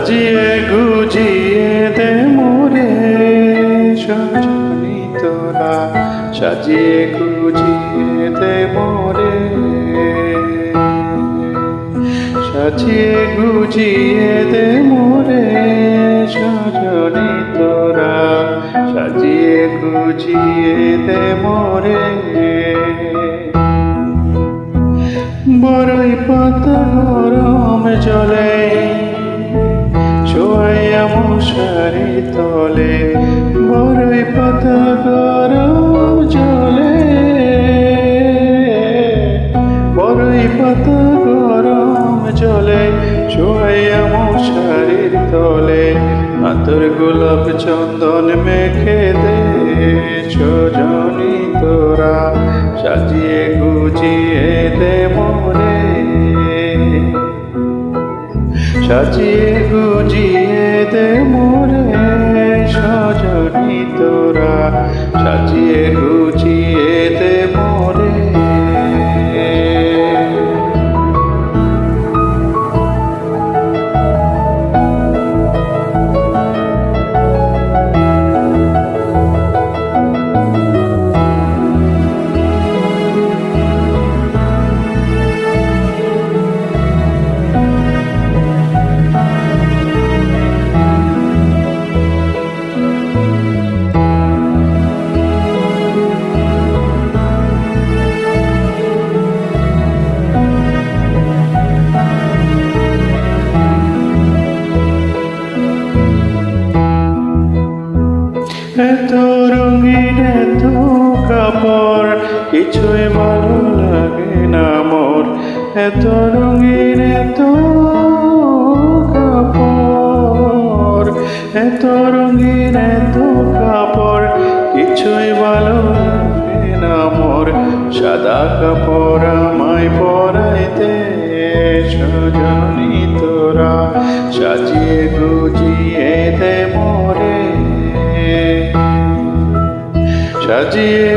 সাজিয়ে গুজিয়ে দে মোরে সজনী তোরা, সাজিয়ে গুজিয়ে দে মোরে, সাজিয়ে গুজিয়ে দে মোরে সজনী তোরা, সাজিয়ে গুজিয়ে দে মোরে। বড়ই পাতা গরম জলে শোয়াইয়া মশারি তলে, বড়ই পাতা গরম জলে, বড়ই পাতা গরম জলে শোয়াইয়া মশারির তলে, আতর গোলাপ চন্দন মেখে দে সজনী তোরা, সাজিয়ে গুজিয়ে দে মোরে, সাজিয়ে গুজিয়ে দে মোরে সজনী তোরা, সাজিয়ে গুজিয়ে দে মোরে। এত রঙিন এত কাপড় কিছুই ভালো লাগে না মোর, এত রঙিন এত কাপড়, এত রঙিন এত কাপড় কিছুই ভালো লাগে না মোর, সাদা কাপড় আমায় পরাইতে সজনী তোরা, সাজিয়ে গুজিয়ে দে মোরে, সাজিয়ে